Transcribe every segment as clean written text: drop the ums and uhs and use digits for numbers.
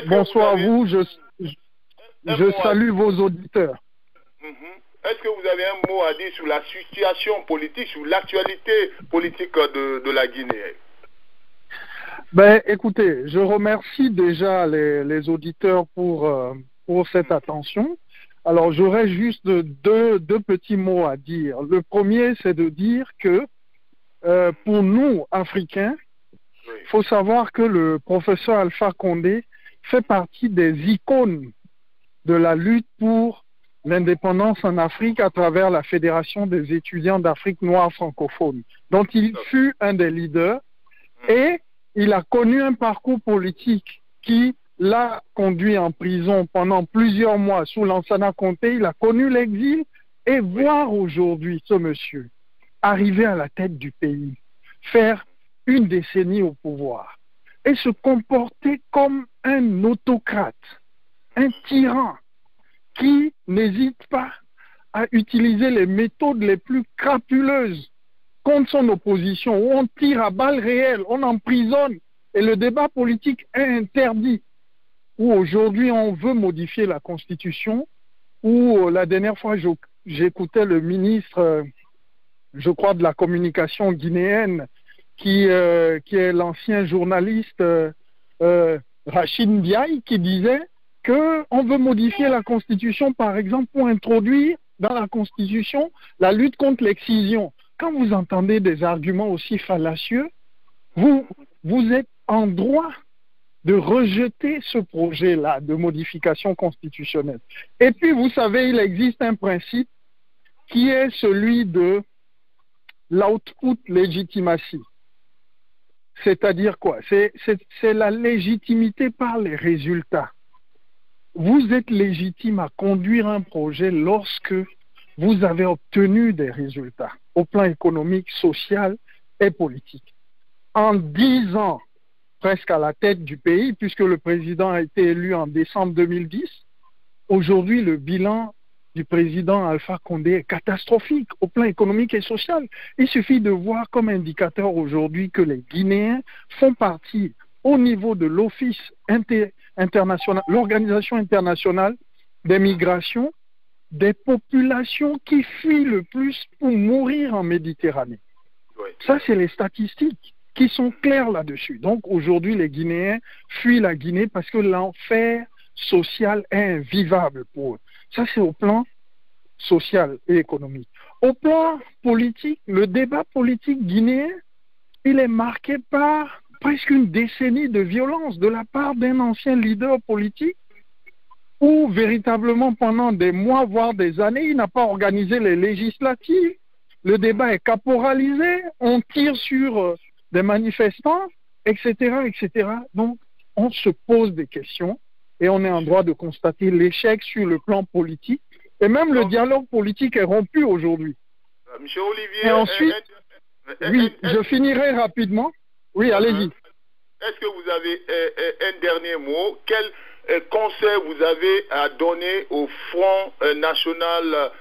bonsoir à vous. Je salue vos auditeurs. Est-ce que vous avez un mot à dire sur la situation politique, sur l'actualité politique de la Guinée? Ben, écoutez, je remercie déjà les auditeurs pour cette attention. Alors, j'aurais juste deux petits mots à dire. Le premier, c'est de dire que pour nous, Africains, il faut savoir que le professeur Alpha Condé fait partie des icônes de la lutte pour l'indépendance en Afrique à travers la Fédération des étudiants d'Afrique noire francophone, dont il fut un des leaders, et il a connu un parcours politique qui l'a conduit en prison pendant plusieurs mois sous Lansana Conté. Il a connu l'exil, et voir aujourd'hui ce monsieur arriver à la tête du pays, faire une décennie au pouvoir et se comporter comme un autocrate, un tyran qui n'hésite pas à utiliser les méthodes les plus crapuleuses contre son opposition, où on tire à balles réelles, on emprisonne et le débat politique est interdit, où aujourd'hui on veut modifier la Constitution, où la dernière fois j'écoutais le ministre, je crois, de la communication guinéenne, qui est l'ancien journaliste Rachid Ndiaye, qui disait qu'on veut modifier la Constitution, par exemple, pour introduire dans la Constitution la lutte contre l'excision. Quand vous entendez des arguments aussi fallacieux, vous êtes en droit de rejeter ce projet-là de modification constitutionnelle. Et puis, vous savez, il existe un principe qui est celui de l'output legitimacy. C'est-à-dire quoi? C'est la légitimité par les résultats. Vous êtes légitime à conduire un projet lorsque vous avez obtenu des résultats au plan économique, social et politique. En 10 ans, presque à la tête du pays, puisque le président a été élu en décembre 2010, aujourd'hui le bilan du président Alpha Condé est catastrophique au plan économique et social. Il suffit de voir comme indicateur aujourd'hui que les Guinéens font partie au niveau de l'Office international, l'Organisation internationale des migrations, des populations qui fuient le plus pour mourir en Méditerranée. Ça, c'est les statistiques qui sont claires là-dessus. Donc aujourd'hui, les Guinéens fuient la Guinée parce que l'enfer social est invivable pour eux. Ça, c'est au plan social et économique. Au plan politique, le débat politique guinéen, il est marqué par presque une décennie de violence de la part d'un ancien leader politique où véritablement pendant des mois, voire des années, il n'a pas organisé les législatives. Le débat est caporalisé, on tire sur des manifestants, etc., etc. Donc, on se pose des questions et on est en droit de constater l'échec sur le plan politique. Et même le dialogue politique est rompu aujourd'hui. Monsieur Olivier... Et ensuite, oui, je finirai rapidement. Oui, allez-y. Est-ce que vous avez un dernier mot? Quel conseil vous avez à donner au Front national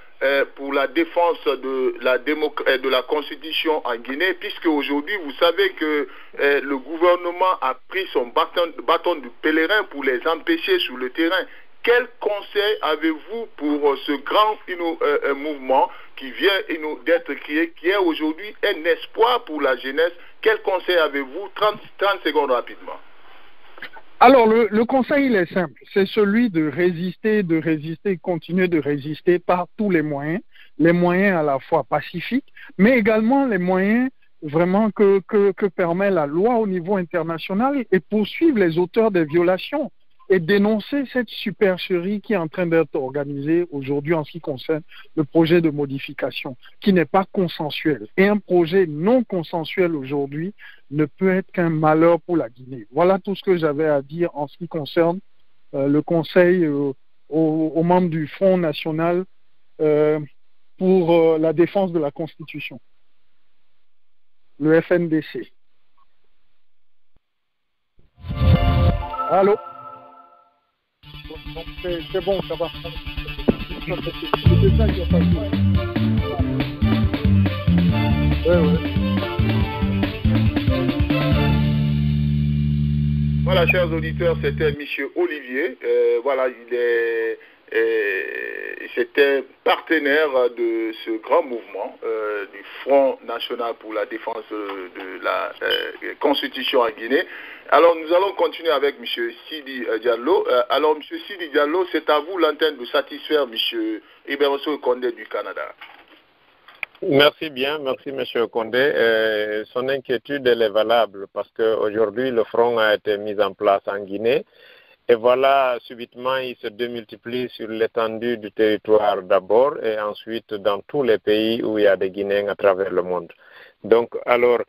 pour la défense de la Constitution en Guinée, puisque aujourd'hui, vous savez que le gouvernement a pris son bâton du pèlerin pour les empêcher sur le terrain. Quel conseil avez-vous pour ce grand mouvement qui vient d'être créé, qui est aujourd'hui un espoir pour la jeunesse? Quel conseil avez-vous? 30 secondes rapidement. Alors, le conseil, il est simple. C'est celui de résister, continuer de résister par tous les moyens à la fois pacifiques, mais également les moyens vraiment que permet la loi au niveau international et poursuivre les auteurs des violations et dénoncer cette supercherie qui est en train d'être organisée aujourd'hui en ce qui concerne le projet de modification, qui n'est pas consensuel. Et un projet non consensuel aujourd'hui ne peut être qu'un malheur pour la Guinée. Voilà tout ce que j'avais à dire en ce qui concerne le conseil aux membres du Front national pour la défense de la Constitution, le FNDC. Allô? C'est bon, ça va. C'est ça qui a passé. Ouais. Voilà, chers auditeurs, c'était M. Olivier. Voilà, c'était partenaire de ce grand mouvement du Front National pour la défense de la Constitution en Guinée. Alors, nous allons continuer avec M. Sidi Diallo. Alors, M. Sidi Diallo, c'est à vous l'antenne de satisfaire M. Iberosso Condé du Canada. Merci bien, merci M. Condé. Son inquiétude, elle est valable parce qu'aujourd'hui, le front a été mis en place en Guinée. Et voilà, subitement, il se démultiplie sur l'étendue du territoire d'abord et ensuite dans tous les pays où il y a des Guinéens à travers le monde. Donc, alors,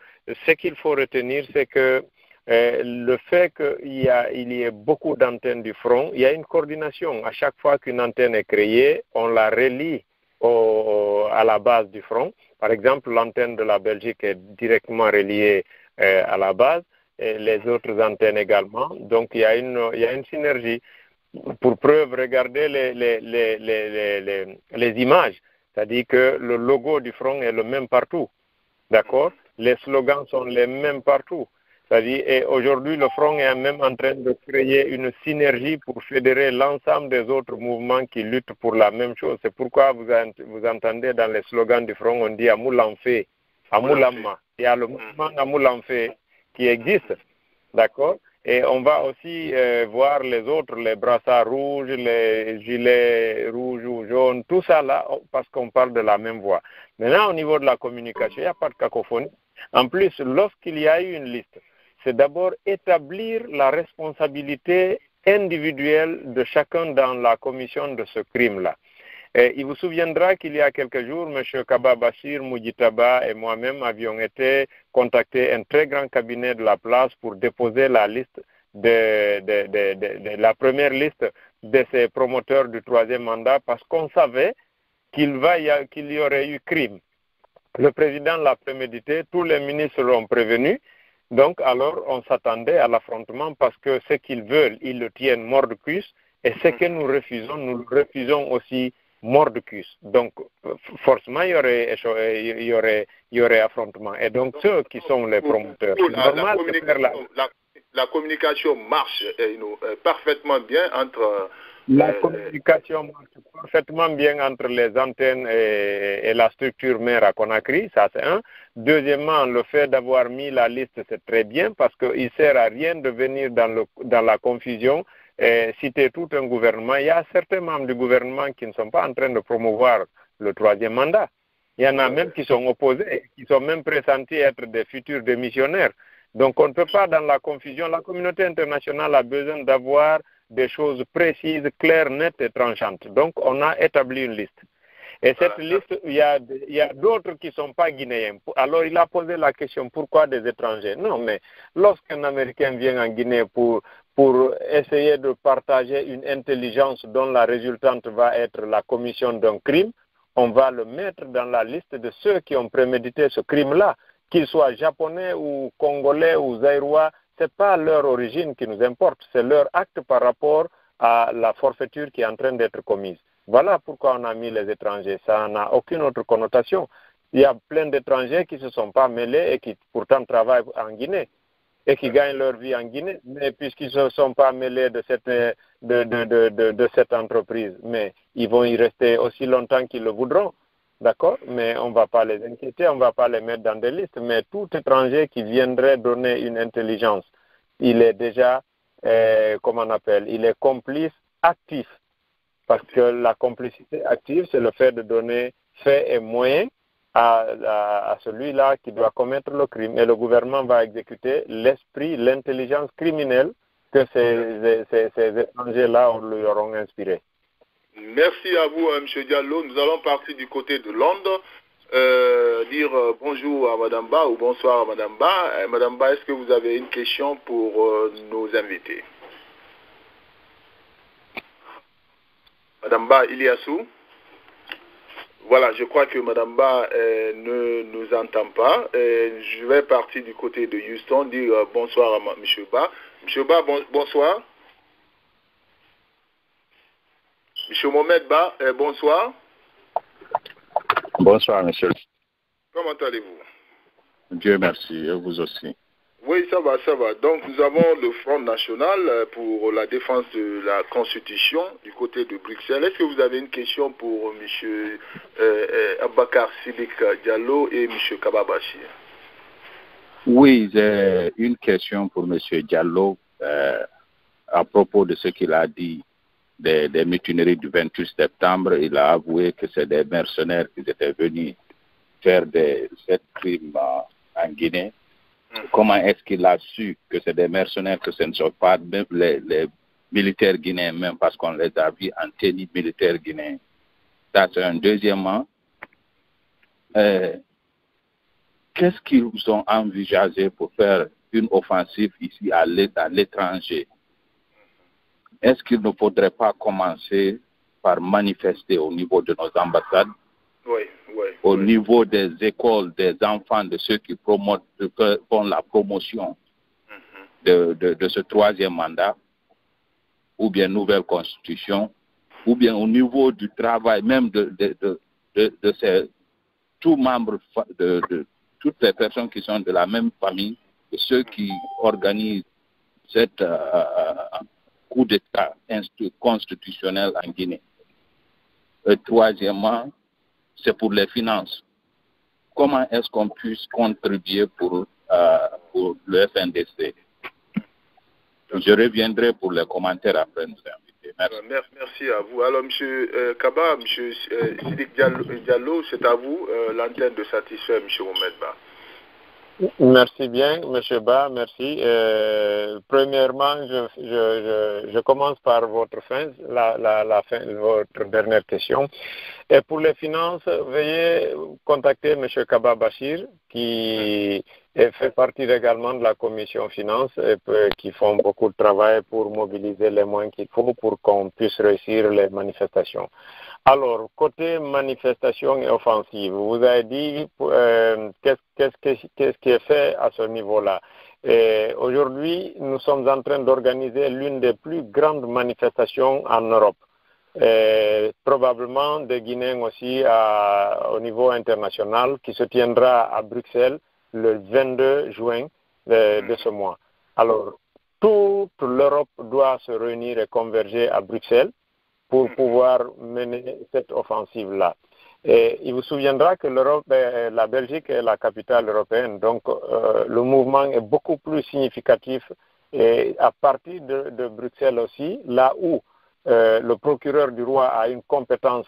ce qu'il faut retenir, c'est que le fait qu'il y ait beaucoup d'antennes du front, il y a une coordination. À chaque fois qu'une antenne est créée, on la relie à la base du front. Par exemple, l'antenne de la Belgique est directement reliée à la base, et les autres antennes également. Donc, il y a une synergie. Pour preuve, regardez les images. C'est-à-dire que le logo du front est le même partout. D'accord? Les slogans sont les mêmes partout. C'est-à-dire, et aujourd'hui, le front est même en train de créer une synergie pour fédérer l'ensemble des autres mouvements qui luttent pour la même chose. C'est pourquoi vous entendez dans les slogans du front, on dit Amoulamfé, Amoulamma. Il y a le mouvement Amoulamfé qui existe, d'accord? Et on va aussi voir les autres, les brassards rouges, les gilets rouges ou jaunes, tout ça là, parce qu'on parle de la même voix. Maintenant, au niveau de la communication, il n'y a pas de cacophonie. En plus, lorsqu'il y a eu une liste, c'est d'abord établir la responsabilité individuelle de chacun dans la commission de ce crime-là. Il vous souviendra qu'il y a quelques jours, M. Kaba Bachir, Moudjitaba et moi-même avions été contacter un très grand cabinet de la place pour déposer la liste la première liste de ces promoteurs du troisième mandat parce qu'on savait qu'il y aurait eu crime. Le président l'a prémédité, tous les ministres l'ont prévenu. Donc, alors, on s'attendait à l'affrontement parce que ce qu'ils veulent, ils le tiennent mordicus. Et ce que nous le refusons aussi mordicus. Donc, forcément, il y aurait affrontement. Et donc, ceux qui sont les promoteurs, c'est normal de faire la communication marche parfaitement bien entre... La communication marche parfaitement bien entre les antennes et la structure mère à Conakry, ça c'est un. Deuxièmement, le fait d'avoir mis la liste, c'est très bien parce qu'il ne sert à rien de venir dans la confusion et citer tout un gouvernement. Il y a certains membres du gouvernement qui ne sont pas en train de promouvoir le troisième mandat. Il y en a même qui sont opposés, qui sont même pressentis être des futurs démissionnaires. Donc on ne peut pas dans la confusion. La communauté internationale a besoin d'avoir des choses précises, claires, nettes et tranchantes. Donc, on a établi une liste. Et cette liste, il y a d'autres qui ne sont pas guinéens. Alors, il a posé la question, pourquoi des étrangers? Non, mais lorsqu'un Américain vient en Guinée pour essayer de partager une intelligence dont la résultante va être la commission d'un crime, on va le mettre dans la liste de ceux qui ont prémédité ce crime-là, qu'ils soient japonais ou congolais ou zaïrois. Ce n'est pas leur origine qui nous importe, c'est leur acte par rapport à la forfaiture qui est en train d'être commise. Voilà pourquoi on a mis les étrangers. Ça n'a aucune autre connotation. Il y a plein d'étrangers qui ne se sont pas mêlés et qui pourtant travaillent en Guinée et qui gagnent leur vie en Guinée, mais puisqu'ils ne se sont pas mêlés de cette entreprise, mais ils vont y rester aussi longtemps qu'ils le voudront. D'accord? Mais on ne va pas les inquiéter, on ne va pas les mettre dans des listes. Mais tout étranger qui viendrait donner une intelligence, il est déjà, il est complice actif. Parce que la complicité active, c'est le fait de donner faits et moyens à celui-là qui doit commettre le crime. Et le gouvernement va exécuter l'esprit, l'intelligence criminelle que ces étrangers-là lui auront inspiré. Merci à vous, M. Diallo. Nous allons partir du côté de Londres, dire bonjour à Mme Ba ou bonsoir à Mme Ba. Mme Ba, est-ce que vous avez une question pour nos invités? Mme Ba Iliassou. Voilà, je crois que Mme Ba ne nous entend pas. Je vais partir du côté de Houston, dire bonsoir à M. Ba. M. Ba, bonsoir. M. Mohamed Ba, bonsoir. Bonsoir, monsieur. Comment allez-vous? Dieu merci, et vous aussi. Oui, ça va, ça va. Donc, nous avons le Front National pour la défense de la Constitution du côté de Bruxelles. Est-ce que vous avez une question pour M. Abakar Sidik Diallo et M. Kaba Bachir? Oui, j'ai une question pour M. Diallo à propos de ce qu'il a dit des mutineries du 28 septembre. Il a avoué que c'est des mercenaires qui étaient venus faire des crimes en Guinée. Comment est-ce qu'il a su que c'est des mercenaires, que ce ne sont pas même les militaires guinéens, même parce qu'on les a vus en tenue militaire guinéen? Ça, c'est un. Deuxièmement, qu'est-ce qu'ils ont envisagé pour faire une offensive ici à l'étranger? Est-ce qu'il ne faudrait pas commencer par manifester au niveau de nos ambassades, au niveau des écoles, des enfants, de ceux qui font la promotion de ce troisième mandat, ou bien nouvelle constitution, ou bien au niveau du travail même de tous membres, de toutes les personnes qui sont de la même famille, de ceux qui organisent cette coup d'État constitutionnel en Guinée. Et troisièmement, c'est pour les finances. Comment est-ce qu'on puisse contribuer pour le FNDC? Je reviendrai pour les commentaires après nous inviter. Merci. Merci à vous. Alors, M. Kaba, M. Sidik Diallo, c'est à vous l'antenne de satisfaire M. Mohamed. Merci bien, M. Ba, merci. Premièrement, je commence par votre fin, votre dernière question. Et pour les finances, veuillez contacter M. Kaba Bachir, qui fait partie également de la commission finances et qui font beaucoup de travail pour mobiliser les moyens qu'il faut pour qu'on puisse réussir les manifestations. Alors, côté manifestation et offensive, vous avez dit qu'est-ce qui est fait à ce niveau-là. Aujourd'hui, nous sommes en train d'organiser l'une des plus grandes manifestations en Europe. Probablement des Guinéens aussi au niveau international qui se tiendra à Bruxelles le 22 juin de ce mois. Alors, toute l'Europe doit se réunir et converger à Bruxelles pour pouvoir mener cette offensive-là. Et il vous souviendra que la Belgique est la capitale européenne, donc le mouvement est beaucoup plus significatif et à partir de Bruxelles aussi, là où le procureur du roi a une compétence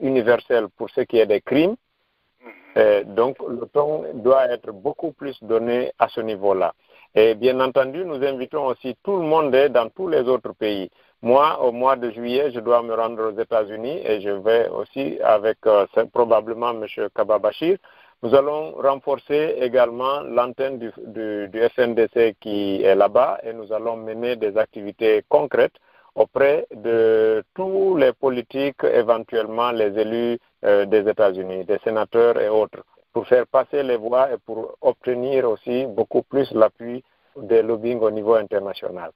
universelle pour ce qui est des crimes, donc le ton doit être beaucoup plus donné à ce niveau-là. Et bien entendu, nous invitons aussi tout le monde dans tous les autres pays. Moi, au mois de juillet, je dois me rendre aux États-Unis et je vais aussi avec probablement M. Kaba Bachir. Nous allons renforcer également l'antenne du FNDC qui est là-bas et nous allons mener des activités concrètes auprès de tous les politiques, éventuellement les élus des États-Unis, des sénateurs et autres, pour faire passer les voix et pour obtenir aussi beaucoup plus l'appui des lobbying au niveau international.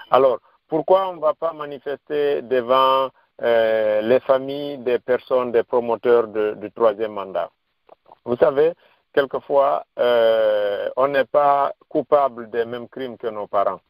Alors, pourquoi on ne va pas manifester devant les familles des personnes, des promoteurs du troisième mandat? Vous savez, quelquefois, on n'est pas coupable des mêmes crimes que nos parents.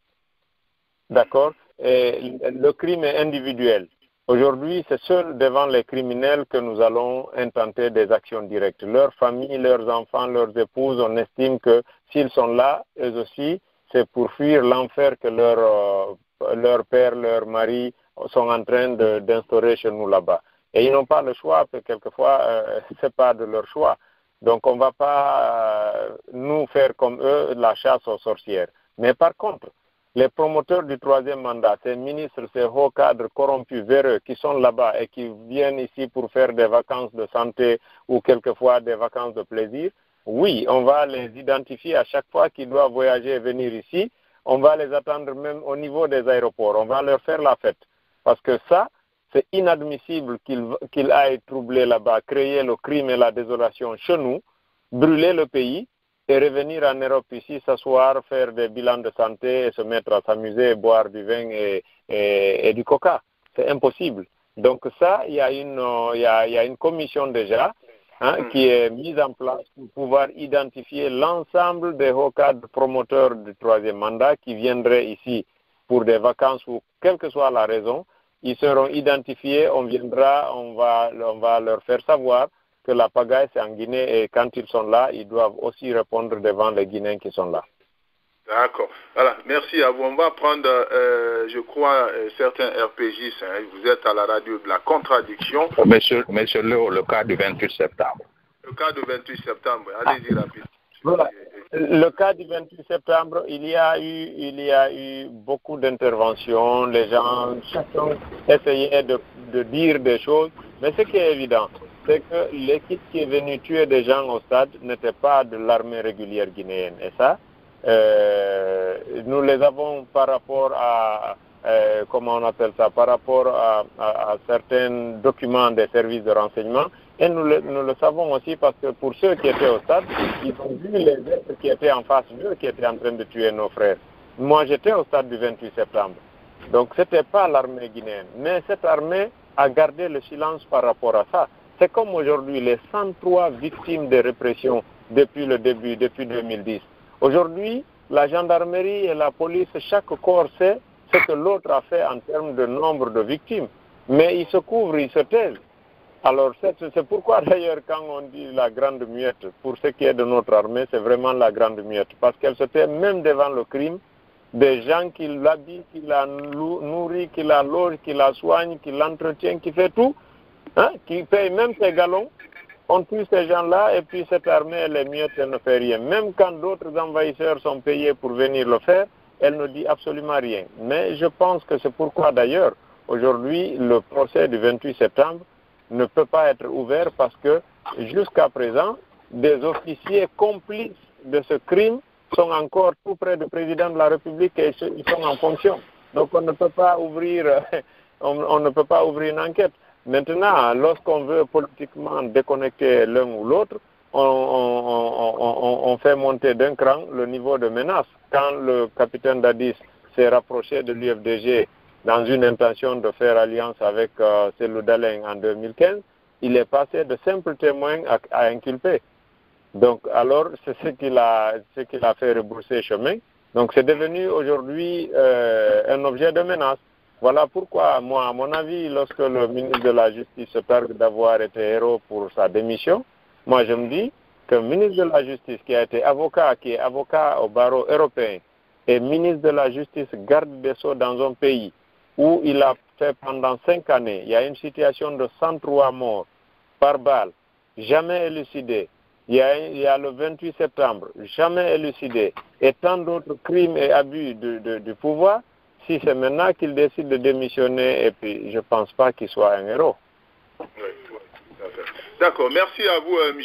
D'accord? Et le crime est individuel. Aujourd'hui, c'est seul devant les criminels que nous allons intenter des actions directes. Leurs familles, leurs enfants, leurs épouses, on estime que s'ils sont là, eux aussi, c'est pour fuir l'enfer que leur père, leur mari sont en train d'instaurer chez nous là-bas. Et ils n'ont pas le choix, parce que quelquefois, ce n'est pas de leur choix. Donc, on ne va pas, nous, faire comme eux la chasse aux sorcières. Mais par contre, les promoteurs du troisième mandat, ces ministres, ces hauts cadres corrompus, véreux, qui sont là-bas et qui viennent ici pour faire des vacances de santé ou quelquefois des vacances de plaisir, oui, on va les identifier à chaque fois qu'ils doivent voyager et venir ici. On va les attendre même au niveau des aéroports. On va leur faire la fête. Parce que ça, c'est inadmissible qu'ils aillent troubler là-bas, créer le crime et la désolation chez nous, brûler le pays et revenir en Europe ici, s'asseoir, faire des bilans de santé et se mettre à s'amuser, boire du vin et du coca. C'est impossible. Donc ça, il y a une commission déjà qui est mise en place pour pouvoir identifier l'ensemble des hauts cadres promoteurs du troisième mandat qui viendraient ici pour des vacances ou quelle que soit la raison. Ils seront identifiés, on va leur faire savoir que la pagaille c'est en Guinée et quand ils sont là, ils doivent aussi répondre devant les Guinéens qui sont là. D'accord. Voilà, merci à vous. On va prendre, je crois, certains RPGistes. Vous êtes à la radio de la contradiction. Monsieur le cas du 28 septembre. Le cas du 28 septembre, allez-y rapide. Voilà. Le cas du 28 septembre, il y a eu beaucoup d'interventions. Les gens, chacun essayait de dire des choses. Mais ce qui est évident, c'est que l'équipe qui est venue tuer des gens au stade n'était pas de l'armée régulière guinéenne. Et ça, nous les avons par rapport à, comment on appelle ça, par rapport à certains documents des services de renseignement. Et nous le savons aussi parce que pour ceux qui étaient au stade, ils ont vu les êtres qui étaient en face d'eux, qui étaient en train de tuer nos frères. Moi, j'étais au stade du 28 septembre. Donc, ce n'était pas l'armée guinéenne. Mais cette armée a gardé le silence par rapport à ça. C'est comme aujourd'hui, les 103 victimes de répression depuis le début, depuis 2010. Aujourd'hui, la gendarmerie et la police, chaque corps sait ce que l'autre a fait en termes de nombre de victimes. Mais ils se couvrent, ils se taisent. Alors, c'est pourquoi d'ailleurs, quand on dit la grande muette, pour ce qui est de notre armée, c'est vraiment la grande muette. Parce qu'elle se tait même devant le crime, des gens qui l'habillent, qui la nourrissent, qui la logent, qui la soignent, qui l'entretiennent, qui fait tout, qui paye même ses galons. On tue ces gens-là et puis cette armée, les miettes, elle ne fait rien. Même quand d'autres envahisseurs sont payés pour venir le faire, elle ne dit absolument rien. Mais je pense que c'est pourquoi d'ailleurs, aujourd'hui, le procès du 28 septembre ne peut pas être ouvert parce que jusqu'à présent, des officiers complices de ce crime sont encore tout près du président de la République et ils sont en fonction. Donc on ne peut pas ouvrir, on ne peut pas ouvrir une enquête. Maintenant, lorsqu'on veut politiquement déconnecter l'un ou l'autre, on fait monter d'un cran le niveau de menace. Quand le capitaine Dadis s'est rapproché de l'UFDG dans une intention de faire alliance avec Cellou Dalein en 2015, il est passé de simple témoin à inculpé. Donc, alors, c'est ce qui l'a fait rebrousser chemin. Donc, c'est devenu aujourd'hui un objet de menace. Voilà pourquoi, moi, à mon avis, lorsque le ministre de la Justice se targue d'avoir été héros pour sa démission, moi, je me dis que le ministre de la Justice qui a été avocat, qui est avocat au barreau européen, et ministre de la Justice garde des Sceaux dans un pays où il a fait pendant 5 années, il y a une situation de 103 morts par balle, jamais élucidée. Il y a le 28 septembre, jamais élucidé, et tant d'autres crimes et abus du pouvoir. Si c'est maintenant qu'il décide de démissionner, et puis je ne pense pas qu'il soit un héros. Oui, d'accord, merci à vous, M.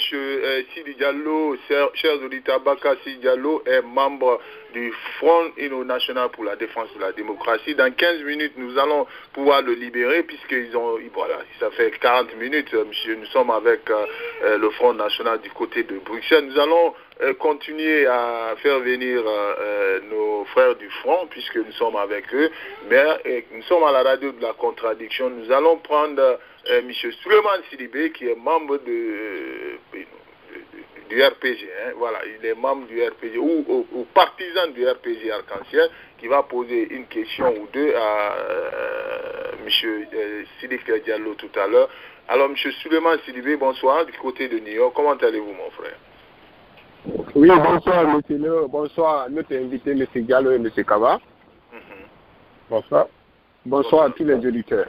Sidi Diallo. Chers auditeurs, Baka Sidi Diallo est membre du Front National pour la défense de la démocratie. Dans 15 minutes, nous allons pouvoir le libérer, voilà, ça fait 40 minutes, monsieur, nous sommes avec le Front National du côté de Bruxelles. Nous allons continuer à faire venir nos frères du Front, puisque nous sommes avec eux, mais nous sommes à la radio de la contradiction. Nous allons prendre M. Souleymane Sidibé, qui est membre du RPG, voilà, il est membre du RPG ou partisan du RPG Arc-en-Ciel, qui va poser une question ou deux à M. Sidibé Diallo tout à l'heure. Alors, M. Souleymane Sidibé, bonsoir, du côté de New York. Comment allez-vous, mon frère? Oui, bonsoir, M. Léo. Bonsoir à notre invité, M. Diallo et M. Kaba. Bonsoir. Bonsoir à tous les auditeurs.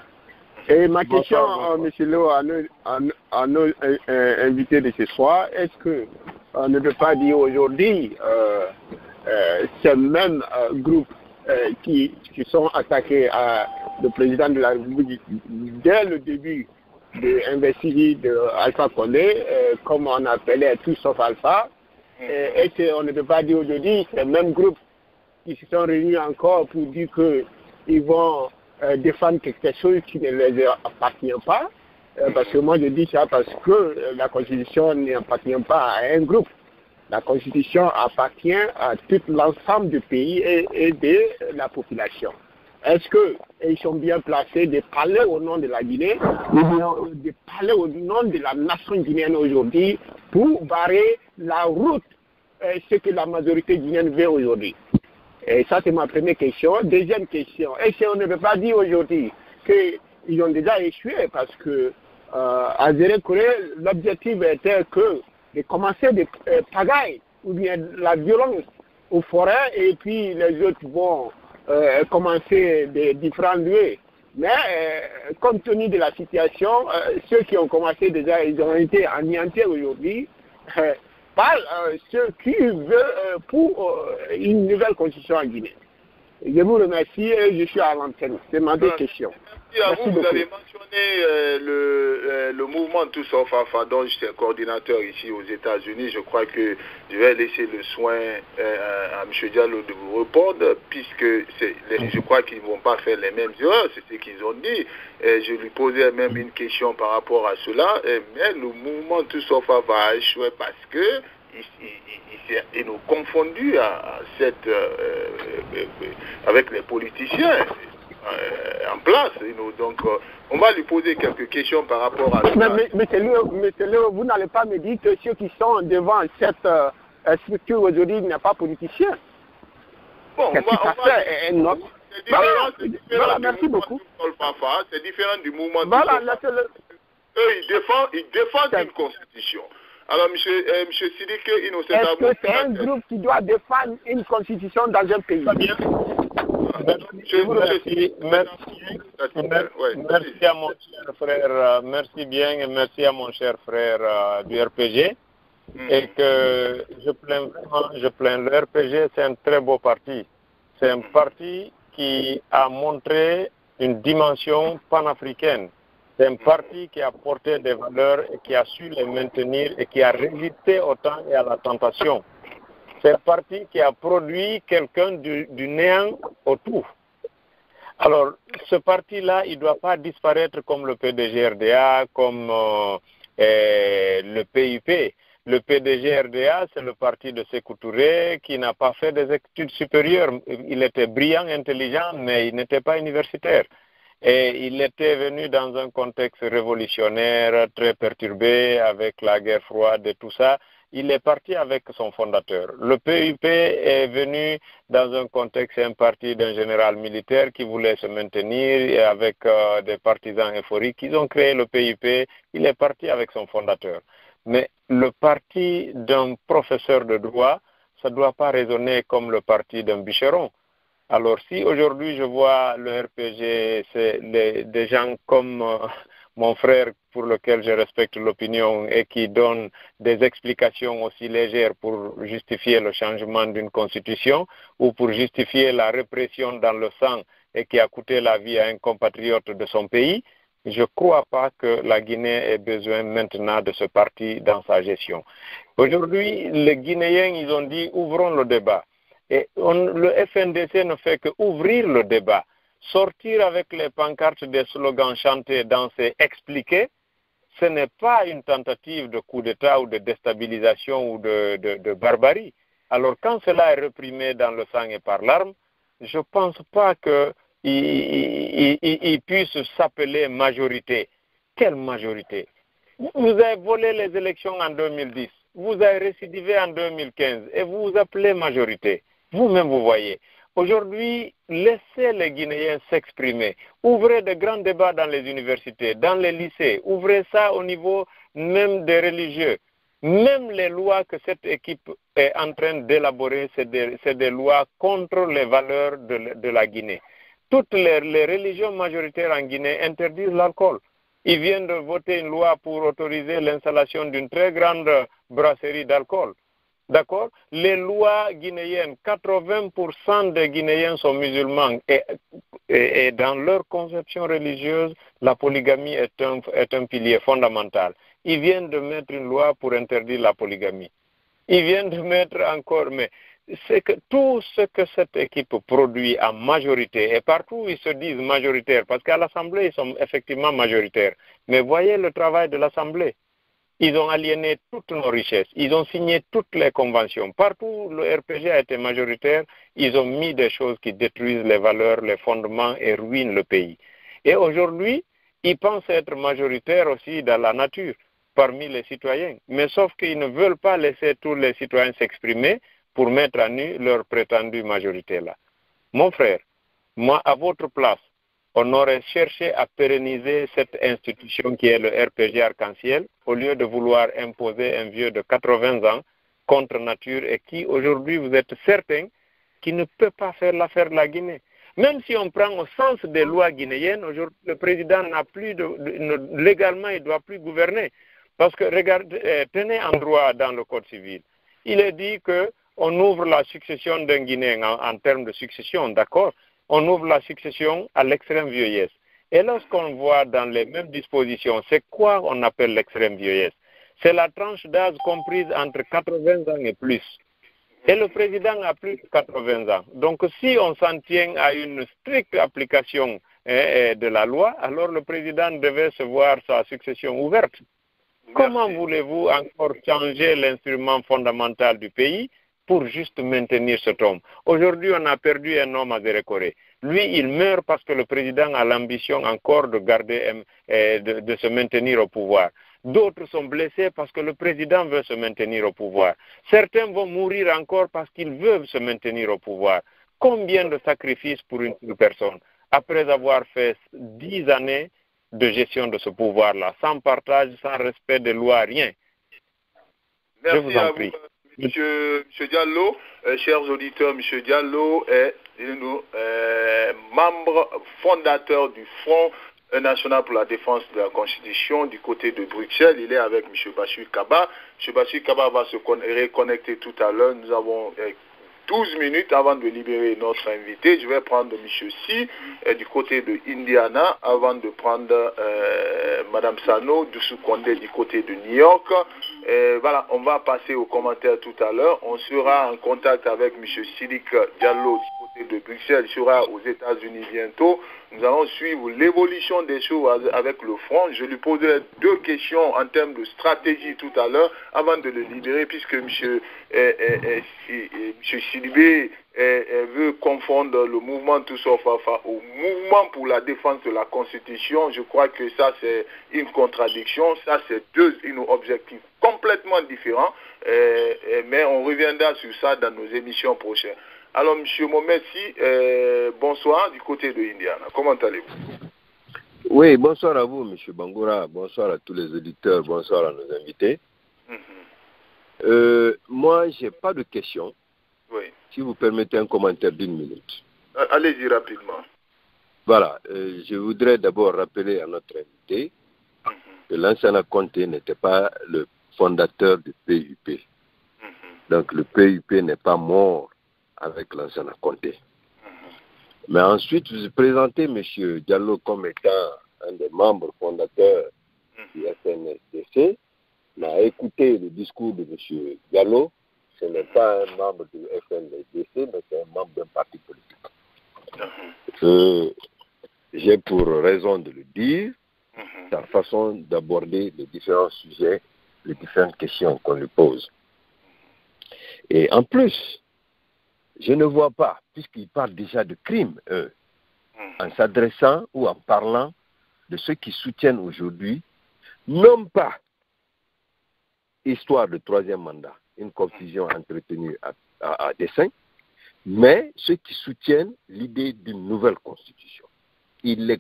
Et ma question, M. Léo, à nos invités de ce soir, est-ce qu'on ne peut pas dire aujourd'hui ces mêmes groupes qui sont attaqués à le président de la République dès le début de l'investiture de Alpha Condé, comme on appelait tout sauf Alpha, est-ce qu'on ne peut pas dire aujourd'hui ces mêmes groupes qui se sont réunis encore pour dire qu'ils vont défendre quelque chose qui ne les appartient pas, parce que moi je dis ça parce que la Constitution n'appartient pas à un groupe. La Constitution appartient à tout l'ensemble du pays et de la population. est-ce qu'ils sont bien placés de parler au nom de la Guinée ou bien de parler au nom de la nation guinéenne aujourd'hui pour barrer la route, ce que la majorité guinéenne veut aujourd'hui? Et ça, c'est ma première question. Deuxième question, est-ce qu'on ne peut pas dire aujourd'hui qu'ils ont déjà échoué parce que à Zéro-Corée, l'objectif était de commencer des pagailles ou bien la violence aux forêts et puis les autres vont commencer des différents lieux. Mais compte tenu de la situation, ceux qui ont commencé déjà, ils ont été anéantis aujourd'hui par ceux qui veulent pour une nouvelle constitution en Guinée. Je vous remercie et je suis à l'antenne. C'est ma deux questions. Merci à vous. Vous avez mentionné le mouvement Tous Sauf Alpha, dont je suis coordinateur ici aux États-Unis. Je crois que je vais laisser le soin à M. Diallo de vous répondre, puisque je crois qu'ils ne vont pas faire les mêmes erreurs, c'est ce qu'ils ont dit. Je lui posais même une question par rapport à cela, mais le mouvement Tous Sauf Alpha a échoué parce que ils nous confondus avec les politiciens en place. Donc, on va lui poser quelques questions par rapport à ça. Mais vous n'allez pas me dire que ceux qui sont devant cette structure aujourd'hui ne sont pas politiciens. Bon, merci beaucoup. C'est différent du mouvement. Voilà, eux, ils défendent une constitution. Alors, monsieur Sidike, est-ce que c'est un groupe qui doit défendre une constitution dans un pays? Merci à mon cher frère, merci bien et merci à mon cher frère du RPG. Et que je plains le RPG, c'est un très beau parti. C'est un parti qui a montré une dimension panafricaine. C'est un parti qui a porté des valeurs et qui a su les maintenir et qui a résisté au temps et à la tentation. C'est un parti qui a produit quelqu'un du néant au tout. Alors, ce parti-là, il ne doit pas disparaître comme le PDG-RDA, comme le PIP. Le PDG-RDA, c'est le parti de Sékou Touré qui n'a pas fait des études supérieures. Il était brillant, intelligent, mais il n'était pas universitaire. Et il était venu dans un contexte révolutionnaire, très perturbé, avec la guerre froide et tout ça. Il est parti avec son fondateur. Le PUP est venu dans un contexte, un parti d'un général militaire qui voulait se maintenir et avec des partisans euphoriques. Ils ont créé le PUP. Il est parti avec son fondateur. Mais le parti d'un professeur de droit, ça ne doit pas raisonner comme le parti d'un bûcheron. Alors si aujourd'hui je vois le RPG, c'est des gens comme mon frère pour lequel je respecte l'opinion et qui donne des explications aussi légères pour justifier le changement d'une constitution ou pour justifier la répression dans le sang et qui a coûté la vie à un compatriote de son pays, je ne crois pas que la Guinée ait besoin maintenant de ce parti dans sa gestion. Aujourd'hui, les Guinéens, ils ont dit ouvrons le débat. Et le FNDC ne fait qu'ouvrir le débat, sortir avec les pancartes, des slogans chantés, danser, expliquer. Ce n'est pas une tentative de coup d'État ou de déstabilisation ou de barbarie. Alors quand cela est réprimé dans le sang et par l'arme, je ne pense pas qu'il puisse s'appeler majorité. Quelle majorité? Vous avez volé les élections en 2010, vous avez récidivé en 2015 et vous vous appelez majorité. Vous-même, vous voyez. Aujourd'hui, laissez les Guinéens s'exprimer. Ouvrez de grands débats dans les universités, dans les lycées. Ouvrez ça au niveau même des religieux. Même les lois que cette équipe est en train d'élaborer, c'est des lois contre les valeurs de la Guinée. Toutes les religions majoritaires en Guinée interdisent l'alcool. Ils viennent de voter une loi pour autoriser l'installation d'une très grande brasserie d'alcool. D'accord? Les lois guinéennes, 80% des Guinéens sont musulmans et dans leur conception religieuse, la polygamie est un pilier fondamental. Ils viennent de mettre une loi pour interdire la polygamie. Ils viennent de mettre encore, mais c'est que tout ce que cette équipe produit en majorité, et partout ils se disent majoritaires, parce qu'à l'Assemblée ils sont effectivement majoritaires, mais voyez le travail de l'Assemblée. Ils ont aliéné toutes nos richesses. Ils ont signé toutes les conventions. Partout où le RPG a été majoritaire, ils ont mis des choses qui détruisent les valeurs, les fondements et ruinent le pays. Et aujourd'hui, ils pensent être majoritaires aussi dans la nature, parmi les citoyens. Mais sauf qu'ils ne veulent pas laisser tous les citoyens s'exprimer pour mettre à nu leur prétendue majorité là. Mon frère, moi, à votre place, on aurait cherché à pérenniser cette institution qui est le RPG Arc-en-Ciel au lieu de vouloir imposer un vieux de 80 ans contre nature et qui aujourd'hui vous êtes certain qu'il ne peut pas faire l'affaire de la Guinée. Même si on prend au sens des lois guinéennes, aujourd'hui le président n'a plus légalement il ne doit plus gouverner. Parce que regardez, tenez en droit dans le Code civil. Il est dit qu'on ouvre la succession d'un Guinéen en termes de succession, d'accord? On ouvre la succession à l'extrême vieillesse. Et lorsqu'on voit dans les mêmes dispositions, c'est quoi on appelle l'extrême vieillesse? C'est la tranche d'âge comprise entre 80 ans et plus. Et le président a plus de 80 ans. Donc si on s'en tient à une stricte application de la loi, alors le président devait se voir sa succession ouverte. Merci. Comment voulez-vous encore changer l'instrument fondamental du pays pour juste maintenir cet homme? Aujourd'hui, on a perdu un homme à Zérékoré. Lui, il meurt parce que le président a l'ambition encore de garder, de se maintenir au pouvoir. D'autres sont blessés parce que le président veut se maintenir au pouvoir. Certains vont mourir encore parce qu'ils veulent se maintenir au pouvoir. Combien de sacrifices pour une seule personne après avoir fait 10 années de gestion de ce pouvoir-là, sans partage, sans respect des lois, rien. Merci. Je vous en prie. Monsieur Diallo, chers auditeurs, Monsieur Diallo est membre fondateur du Front national pour la défense de la Constitution du côté de Bruxelles. Il est avec M. Bachir Kaba. M. Bachir Kaba va se reconnecter tout à l'heure. Nous avons 12 minutes avant de libérer notre invité. Je vais prendre M. Si du côté de Indiana avant de prendre Mme Sano Doussou-Kondé du côté de New York. Voilà, on va passer aux commentaires tout à l'heure. On sera en contact avec M. Sidik Diallo du côté de Bruxelles. Il sera aux États-Unis bientôt. Nous allons suivre l'évolution des choses avec le front. Je lui poserai 2 questions en termes de stratégie tout à l'heure avant de le libérer puisque M. Sidibé veut confondre le mouvement tout sauf au mouvement pour la défense de la Constitution. Je crois que ça c'est une contradiction. Ça c'est 2 objectifs complètement différents. Mais on reviendra sur ça dans nos émissions prochaines. Alors, M. Momessi, bonsoir du côté de Indiana. Comment allez-vous? Oui, bonsoir à vous, M. Bangoura. Bonsoir à tous les auditeurs. Bonsoir à nos invités. Moi, je n'ai pas de questions. Oui. Si vous permettez un commentaire d'1 minute. Allez-y rapidement. Voilà. Je voudrais d'abord rappeler à notre invité que Lansana Conté n'était pas le fondateur du PUP. Donc, le PUP n'est pas mort avec Lansana Conté. Mais ensuite, vous présentez M. Diallo comme étant un des membres fondateurs du FNDC. On a écouté le discours de M. Diallo. Ce n'est pas un membre du FNDC, mais c'est un membre d'un parti politique. J'ai pour raison de le dire, sa façon d'aborder les différents sujets, les différentes questions qu'on lui pose. Et en plus, je ne vois pas, puisqu'ils parlent déjà de crimes, en s'adressant ou en parlant de ceux qui soutiennent aujourd'hui, non pas histoire de 3e mandat, une confusion entretenue à dessein, mais ceux qui soutiennent l'idée d'une nouvelle constitution. Ils les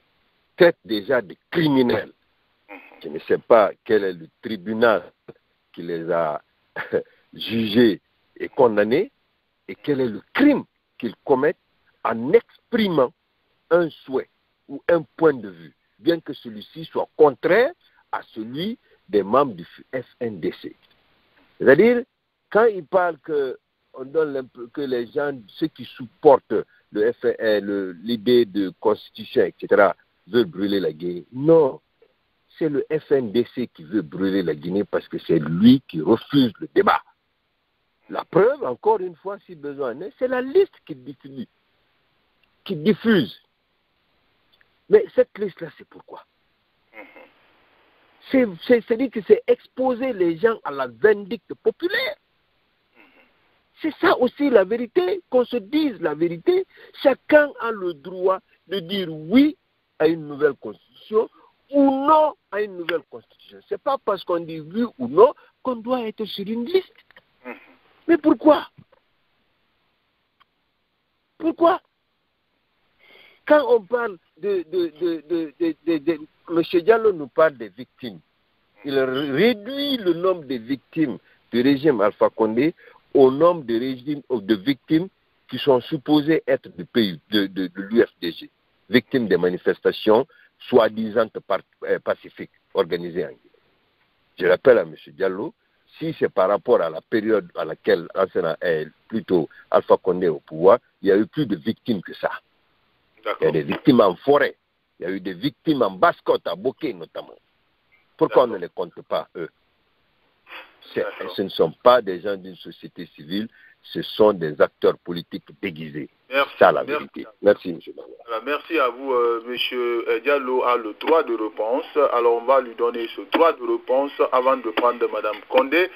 traitent déjà de criminels. Je ne sais pas quel est le tribunal qui les a jugés et condamnés, et quel est le crime qu'ils commettent en exprimant un souhait ou un point de vue, bien que celui-ci soit contraire à celui des membres du FNDC. C'est-à-dire, quand ils parlent que les gens, ceux qui supportent l'idée de constitution, etc., veulent brûler la Guinée, non, c'est le FNDC qui veut brûler la Guinée parce que c'est lui qui refuse le débat. La preuve, encore une fois, si besoin, c'est la liste qui diffuse. Mais cette liste-là, c'est pourquoi? C'est-à-dire que c'est exposer les gens à la vindicte populaire. C'est ça aussi la vérité, qu'on se dise la vérité. Chacun a le droit de dire oui à une nouvelle constitution ou non à une nouvelle constitution. Ce n'est pas parce qu'on dit oui ou non qu'on doit être sur une liste. Mais pourquoi? Pourquoi? Quand on parle M. Diallo nous parle des victimes. Il réduit le nombre de victimes du régime Alpha Condé au nombre de victimes qui sont supposées être du pays, de l'UFDG, victimes des manifestations soi-disant pacifiques organisées en Guinée. Je rappelle à M. Diallo, si c'est par rapport à la période à laquelle Alpha Condé est au pouvoir, il y a eu plus de victimes que ça. Il y a des victimes en forêt, il y a eu des victimes en basse-côte, à Bokeh notamment. Pourquoi on ne les compte pas, eux? Ce ne sont pas des gens d'une société civile, ce sont des acteurs politiques déguisés. C'est ça la vérité. Merci, M. Bangla. Merci à vous, M. Diallo a le droit de réponse. Alors, on va lui donner ce droit de réponse avant de prendre Mme Condé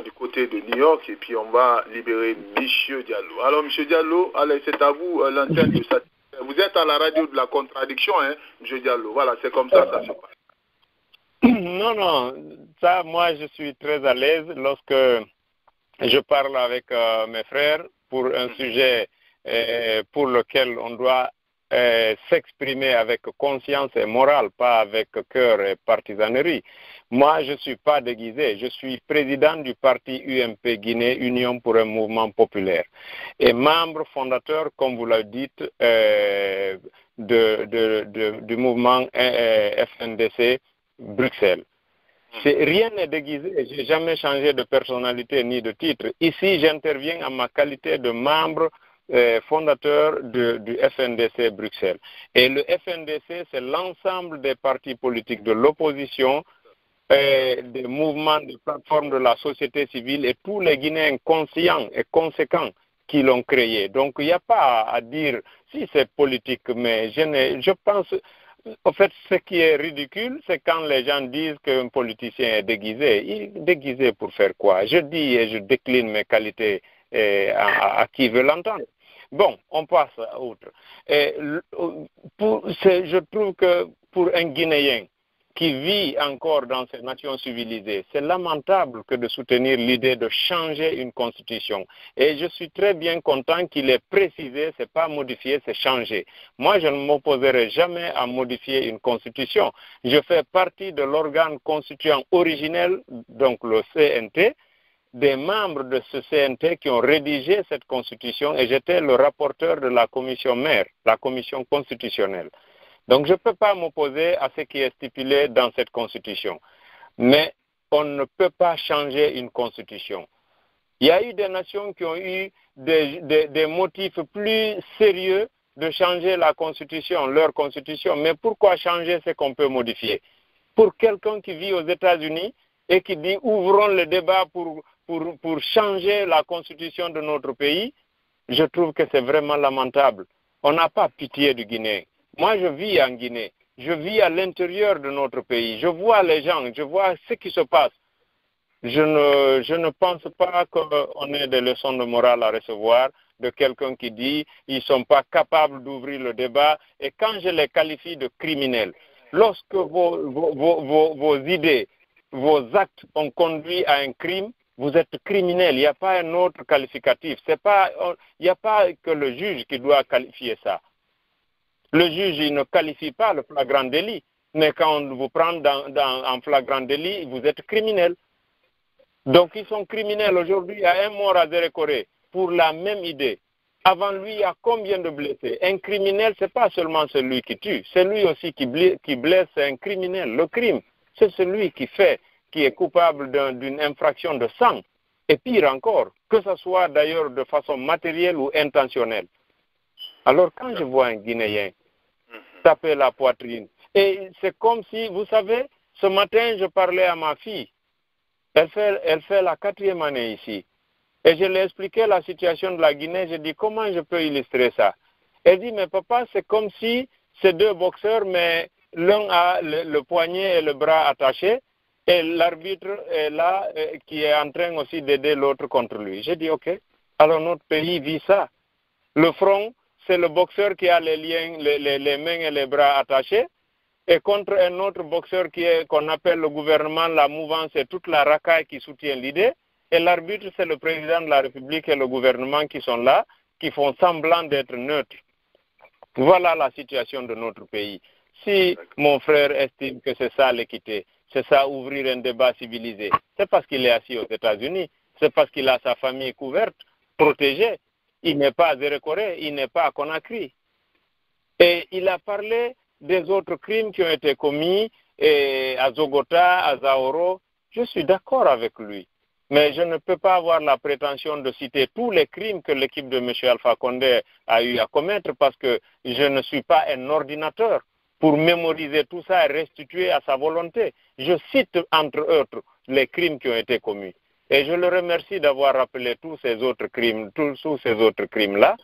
du côté de New York, et puis on va libérer M. Diallo. Alors, M. Diallo, allez, c'est à vous l'antenne de ça. Vous êtes à la radio de la contradiction, hein, M. Diallo. Voilà, c'est comme ça se passe. Non, ça, moi, je suis très à l'aise lorsque je parle avec mes frères pour un sujet pour lequel on doit s'exprimer avec conscience et morale, pas avec cœur et partisanerie. Moi, je ne suis pas déguisé. Je suis président du parti UMP Guinée, Union pour un mouvement populaire, et membre fondateur, comme vous l'avez dit, du mouvement FNDC Bruxelles. Rien n'est déguisé, je n'ai jamais changé de personnalité ni de titre. Ici, j'interviens en ma qualité de membre fondateur du FNDC Bruxelles. Et le FNDC, c'est l'ensemble des partis politiques de l'opposition, des mouvements, des plateformes de la société civile et tous les Guinéens conscients et conséquents qui l'ont créé. Donc, il n'y a pas à dire si c'est politique, mais je pense... En fait, ce qui est ridicule, c'est quand les gens disent qu'un politicien est déguisé. Il est déguisé pour faire quoi? Je dis et je décline mes qualités à qui veut l'entendre. Bon, on passe à autre. Je trouve que pour un Guinéen qui vit encore dans ces nations civilisées, c'est lamentable que de soutenir l'idée de changer une constitution. Et je suis très bien content qu'il ait précisé, c'est pas modifier, c'est changer. Moi, je ne m'opposerai jamais à modifier une constitution. Je fais partie de l'organe constituant originel, donc le CNT, des membres de ce CNT qui ont rédigé cette constitution, et j'étais le rapporteur de la commission mère, la commission constitutionnelle. Donc, je ne peux pas m'opposer à ce qui est stipulé dans cette constitution. Mais on ne peut pas changer une constitution. Il y a eu des nations qui ont eu des motifs plus sérieux de changer la constitution, leur constitution. Mais pourquoi changer ce qu'on peut modifier? Pour quelqu'un qui vit aux États-Unis et qui dit ouvrons le débat pour changer la constitution de notre pays, je trouve que c'est vraiment lamentable. On n'a pas pitié du Guinéen. Moi, je vis en Guinée, je vis à l'intérieur de notre pays, je vois les gens, je vois ce qui se passe. Je ne pense pas qu'on ait des leçons de morale à recevoir de quelqu'un qui dit ils ne sont pas capables d'ouvrir le débat, et quand je les qualifie de criminels, lorsque vos idées, vos actes ont conduit à un crime, vous êtes criminel, il n'y a pas un autre qualificatif. Il n'y a pas que le juge qui doit qualifier ça. Le juge, il ne qualifie pas le flagrant délit, mais quand on vous prend en flagrant délit, vous êtes criminel. Donc, ils sont criminels. Aujourd'hui, il y a un mort à Zérékoré pour la même idée. Avant lui, il y a combien de blessés? Un criminel, ce n'est pas seulement celui qui tue, c'est lui aussi qui blesse, c'est un criminel. Le crime, c'est celui qui est coupable d'une infraction de sang. Et pire encore, que ce soit d'ailleurs de façon matérielle ou intentionnelle. Alors, quand je vois un Guinéen taper la poitrine, et c'est comme si, vous savez, ce matin, je parlais à ma fille. Elle fait la 4e année ici. Et je lui ai expliqué la situation de la Guinée. Je dis, comment je peux illustrer ça? Elle dit, mais papa, c'est comme si ces deux boxeurs, mais l'un a le poignet et le bras attachés, et l'arbitre est là, qui est en train aussi d'aider l'autre contre lui. J'ai dit, ok, alors notre pays vit ça. Le front, c'est le boxeur qui a les liens, les mains et les bras attachés, et contre un autre boxeur qu'on appelle le gouvernement, la mouvance et toute la racaille qui soutient l'idée. Et l'arbitre, c'est le président de la République et le gouvernement qui sont là, qui font semblant d'être neutres. Voilà la situation de notre pays. Si mon frère estime que c'est ça l'équité, c'est ça ouvrir un débat civilisé, c'est parce qu'il est assis aux États-Unis, c'est parce qu'il a sa famille couverte, protégée. Il n'est pas à Zérekoré, il n'est pas à Conakry. Et il a parlé des autres crimes qui ont été commis à Zogota, à Zaoro. Je suis d'accord avec lui. Mais je ne peux pas avoir la prétention de citer tous les crimes que l'équipe de M. Alpha Condé a eu à commettre parce que je ne suis pas un ordinateur pour mémoriser tout ça et restituer à sa volonté. Je cite entre autres les crimes qui ont été commis. Et je le remercie d'avoir rappelé tous ces autres crimes, tous ces autres crimes-là.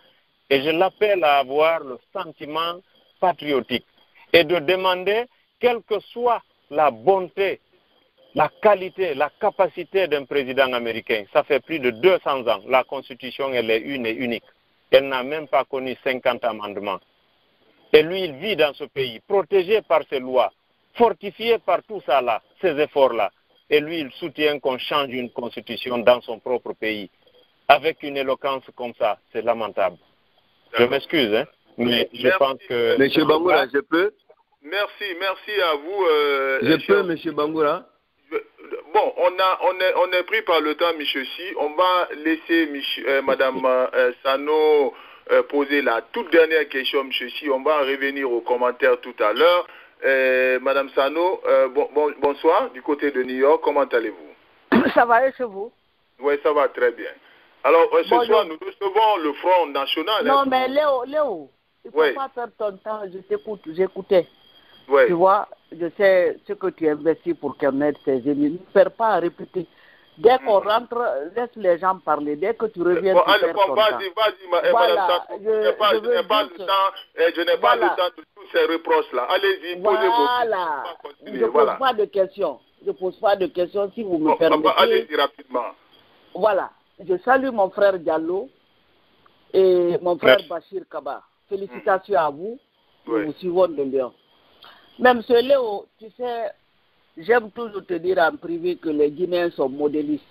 Et je l'appelle à avoir le sentiment patriotique et de demander, quelle que soit la bonté, la qualité, la capacité d'un président américain. Ça fait plus de 200 ans. La Constitution, elle est une et unique. Elle n'a même pas connu 50 amendements. Et lui, il vit dans ce pays, protégé par ses lois, fortifié par tout ça là, ces efforts-là. Et lui, il soutient qu'on change une constitution dans son propre pays. Avec une éloquence comme ça, c'est lamentable. Je m'excuse, hein, mais je pense que... Monsieur Bangoura, je peux? Merci à vous. Je peux, Monsieur Bangoura? Bon, on est pris par le temps, monsieur Si. On va laisser Madame Sano poser la toute dernière question, monsieur Si. On va revenir aux commentaires tout à l'heure. Madame Sano, bonsoir, du côté de New York, comment allez-vous? Ça va et chez vous? Oui, ça va très bien. Alors, ce soir, nous recevons le Front National. Non, mais Léo, il ne faut pas perdre ton temps, je t'écoute, j'écoutais. Tu vois, je sais ce que tu investis pour connaître tes ennemis. Ne perds pas à répéter. Dès qu'on rentre, laisse les gens parler. Dès que tu reviens, tu perds ton temps. Vas-y, voilà, je n'ai pas le temps de tous ces reproches-là. Allez-y, posez-vous. Voilà, je ne pose pas de questions. Je ne pose pas de questions si vous me permettez. Allez-y rapidement. Voilà, je salue mon frère Diallo et mon frère Bachir Kaba. Félicitations à vous. Nous vous suivons de Lyon. Même ce Léo, tu sais, j'aime toujours te dire en privé que les Guinéens sont modélistes.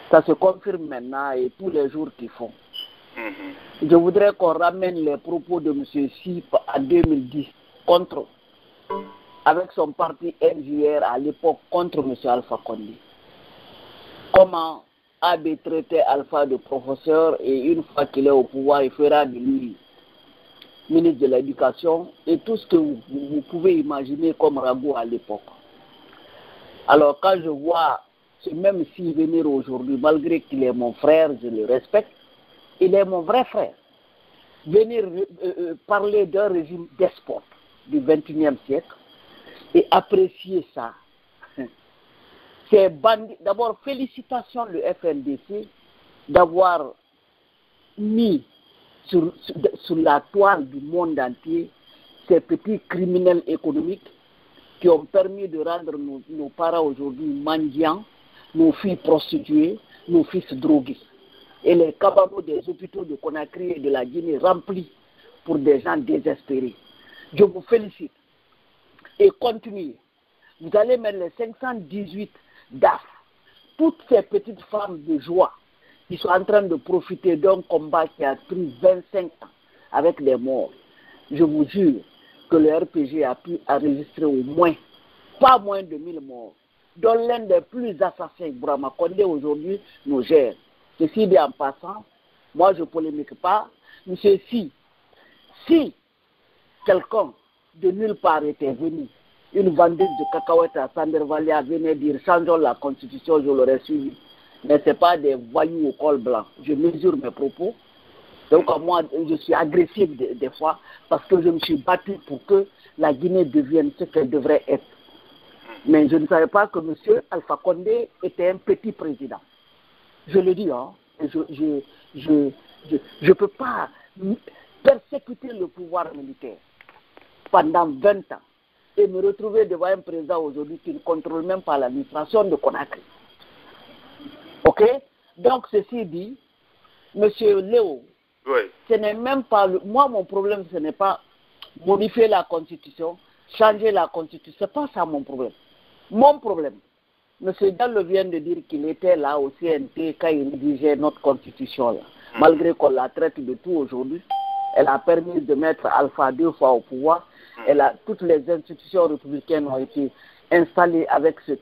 Ça se confirme maintenant et tous les jours qu'ils font. Je voudrais qu'on ramène les propos de M. Si en 2010 contre, avec son parti NJR à l'époque contre M. Alpha Condé. Comment AB traitait Alpha de professeur et une fois qu'il est au pouvoir, il fera de lui ministre de l'Éducation et tout ce que vous pouvez imaginer comme ragout à l'époque. Alors quand je vois ce même Si venir aujourd'hui, malgré qu'il est mon frère, je le respecte, il est mon vrai frère. Venir parler d'un régime despote du XXIe siècle et apprécier ça. C'est bandit. D'abord, félicitations le FNDC d'avoir mis sur la toile du monde entier ces petits criminels économiques qui ont permis de rendre nos parents aujourd'hui mendiants, nos filles prostituées, nos fils drogués. Et les cabanos des hôpitaux de Conakry et de la Guinée remplis pour des gens désespérés. Je vous félicite. Et continuez. Vous allez mettre les 518 DAF, toutes ces petites femmes de joie qui sont en train de profiter d'un combat qui a pris 25 ans avec des morts. Je vous jure que le RPG a pu enregistrer au moins, pas moins de 1000 morts, dont l'un des plus assassins, Brahma Condé, aujourd'hui nous gère. Ceci dit en passant, moi je ne polémique pas, monsieur si quelqu'un de nulle part était venu, une vendeuse de cacahuètes à Sandervalia venait dire changeons la constitution, je l'aurais suivi. Mais ce n'est pas des voyous au col blanc. Je mesure mes propos. Donc moi, je suis agressif des fois parce que je me suis battu pour que la Guinée devienne ce qu'elle devrait être. Mais je ne savais pas que M. Alpha Condé était un petit président. Je le dis, hein. Je ne peux pas persécuter le pouvoir militaire. pendant 20 ans et me retrouver devant un président aujourd'hui qui ne contrôle même pas l'administration de Conakry. Ok? Donc, ceci dit, Monsieur Léo, ce n'est même pas... Moi, mon problème, ce n'est pas modifier la Constitution, changer la Constitution. Ce n'est pas ça mon problème. Mon problème, M. Diallo vient de dire qu'il était là au CNT quand il rédigeait notre Constitution. Là. Malgré qu'on la traite de tout aujourd'hui, elle a permis de mettre Alpha 2 fois au pouvoir. Toutes les institutions républicaines ont été installées avec ce